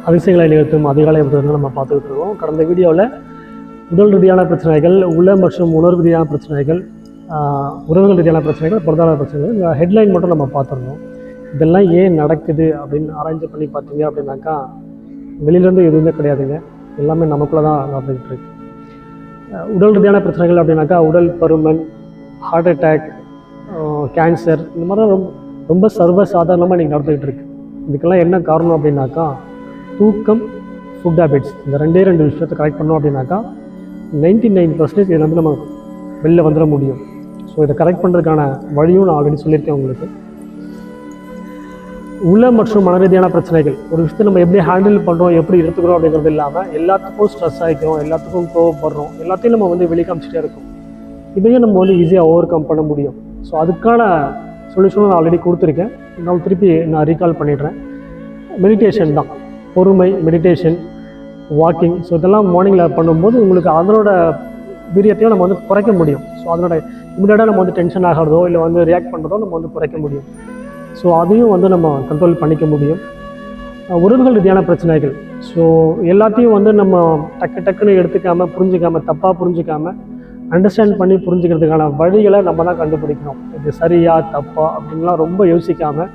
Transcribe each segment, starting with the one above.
அதிசயங்களை நிகழ்த்தும் அதிகாலை வந்து நம்ம பார்த்துக்கிட்டு இருக்கோம். கடந்த வீடியோவில் உடல் ரீதியான பிரச்சனைகள், உள்ள மற்றும் உணர்வு ரீதியான பிரச்சனைகள், உறவுகள் ரீதியான பிரச்சனைகள், பொருளாதார பிரச்சனைகள், இந்த ஹெட்லைன் மட்டும் நம்ம பார்த்துருந்தோம். இதெல்லாம் ஏன் நடக்குது அப்படின்னு ஆராய்ச்சி பண்ணி பார்த்தீங்க அப்படின்னாக்கா வெளியிலேருந்து எதுவுமே கிடையாதுங்க, எல்லாமே நமக்குள்ளே தான் நடந்துக்கிட்டு இருக்கு. உடல் ரீதியான பிரச்சனைகள் அப்படின்னாக்கா உடல் பருமன், ஹார்ட் அட்டாக், கேன்சர், இந்த மாதிரி ரொம்ப சர்வசாதாரணமாக இன்றைக்கி நடந்துக்கிட்டு இருக்கு. இதுக்கெல்லாம் என்ன காரணம் அப்படின்னாக்கா தூக்கம், ஃபுட் ஹேபிட்ஸ், இந்த ரெண்டு விஷயத்தை கரெக்ட் பண்ணோம் அப்படின்னாக்கா 99% இதில் வந்து நம்ம வெளில வந்துட முடியும். ஸோ இதை கரெக்ட் பண்ணுறதுக்கான வழியும் நான் ஆல்ரெடி சொல்லியிருக்கேன் உங்களுக்கு. உள்ள மற்றும் மன ரீதியான பிரச்சனைகள், ஒரு விஷயத்தை நம்ம எப்படி ஹேண்டில் பண்ணுறோம், எப்படி எடுத்துக்கிறோம் அப்படிங்கிறது இல்லாமல் எல்லாத்துக்கும் ஸ்ட்ரெஸ் ஆகிக்கிறோம், எல்லாத்துக்கும் கோவப்படுறோம், எல்லாத்தையும் நம்ம வந்து வெளிக்காமிச்சிட்டே இருக்கோம். இதையும் நம்ம வந்து ஈஸியாக ஓவர் கம் பண்ண முடியும். ஸோ அதுக்கான சொல்யூஷனும் நான் ஆல்ரெடி கொடுத்துருக்கேன். நான் திருப்பி ரீகால் பண்ணிடுறேன். மெடிடேஷன் தான், பொறுமை, மெடிடேஷன், வாக்கிங். ஸோ இதெல்லாம் மார்னிங்கில் பண்ணும்போது உங்களுக்கு அதனோட வீரியத்தையும் நம்ம வந்து குறைக்க முடியும். ஸோ அதனோட இமிடியேட்டாக நம்ம வந்து டென்ஷன் ஆகிறதோ இல்லை வந்து ரியாக்ட் பண்ணுறதோ நம்ம வந்து குறைக்க முடியும். ஸோ அதையும் வந்து நம்ம கண்ட்ரோல் பண்ணிக்க முடியும். உறவுகள் ரீதியான பிரச்சனைகள், ஸோ எல்லாத்தையும் வந்து நம்ம டக்குன்னு எடுத்துக்காமல், புரிஞ்சிக்காமல், தப்பாக புரிஞ்சிக்காமல் அண்டர்ஸ்டாண்ட் பண்ணி புரிஞ்சுக்கிறதுக்கான வழிகளை நம்ம தான் கண்டுபிடிக்கணும். இது சரியா தப்பா அப்படின்லாம் ரொம்ப யோசிக்காமல்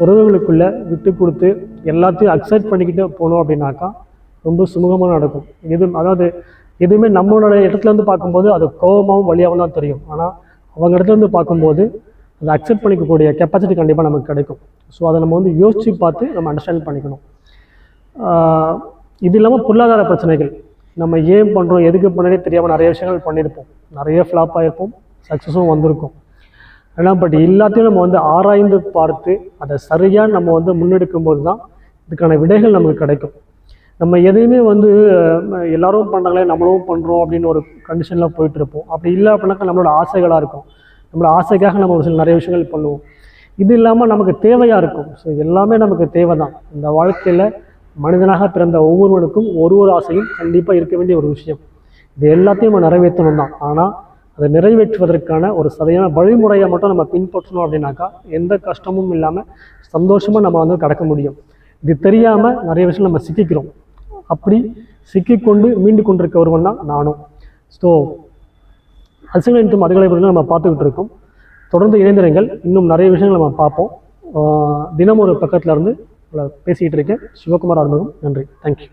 உறவுகளுக்குள்ளே விட்டு கொடுத்து எல்லாத்தையும் அக்செப்ட் பண்ணிக்கிட்டு போனோம் அப்படின்னாக்கா ரொம்ப சுமூகமாக நடக்கும். அதாவது எதுவுமே நம்மளோட இடத்துலேருந்து பார்க்கும்போது அது கோபமாகவும் வழியாகவும் தான் தெரியும். ஆனால் அவங்க இடத்துலேருந்து பார்க்கும்போது அதை அக்செப்ட் பண்ணிக்கக்கூடிய கெப்பாசிட்டி கண்டிப்பாக நமக்கு கிடைக்கும். ஸோ அதை நம்ம வந்து யோசித்து பார்த்து நம்ம அண்டர்ஸ்டாண்ட் பண்ணிக்கணும். இது இல்லாமல் பொருளாதார பிரச்சனைகள், நம்ம ஏன் பண்ணுறோம், எதுக்கு பண்ணனே தெரியாமல் நிறைய விஷயங்கள் பண்ணியிருப்போம், நிறைய ஃப்ளாப் ஆகிருப்போம், சக்ஸஸும் வந்திருக்கும். ஆனால் பட் எல்லாத்தையும் நம்ம வந்து ஆராய்ந்து பார்த்து அதை சரியாக நம்ம வந்து முன்னெடுக்கும்போது தான் இதுக்கான விடைகள் நமக்கு கிடைக்கும். நம்ம எதையுமே வந்து எல்லாரும் பண்ணுறாங்களே நம்மளும் பண்ணுறோம் அப்படின்னு ஒரு கண்டிஷனில் போயிட்டுருப்போம். அப்படி இல்லை அப்படின்னாக்கா நம்மளோட ஆசைகளாக இருக்கும், நம்மளோட ஆசைக்காக நம்ம ஒரு சில நிறைய விஷயங்கள் பண்ணுவோம். இது இல்லாமல் நமக்கு தேவையாக இருக்கும். ஸோ எல்லாமே நமக்கு தேவை தான். இந்த வாழ்க்கையில் மனிதனாக பிறந்த ஒவ்வொருவனுக்கும் ஒரு ஆசையும் கண்டிப்பாக இருக்க வேண்டிய ஒரு விஷயம். இது எல்லாத்தையும் நம்ம நிறைவேற்றணும் தான். ஆனால் அதை நிறைவேற்றுவதற்கான ஒரு சரியான வழிமுறையை மட்டும் நம்ம பின்பற்றணும் அப்படின்னாக்கா எந்த கஷ்டமும் இல்லாமல் சந்தோஷமாக நம்ம வந்து கடக்க முடியும். இது தெரியாமல் நிறைய விஷயம் நம்ம சிக்கிக்கிறோம். அப்படி சிக்கிக்கொண்டு மீண்டு கொண்டிருக்க ஒருவன் தான் நானும். ஸோ அதிசயம் அதிகாலை நம்ம பார்த்துக்கிட்டு இருக்கோம். தொடர்ந்து இணைந்திருங்கள். இன்னும் நிறைய விஷயங்கள் நம்ம பார்ப்போம். தினம் ஒரு பக்கத்தில் இருந்து பேசிக்கிட்டு இருக்கேன். சிவகுமார் ஆறுமுகம். நன்றி. தேங்க்யூ.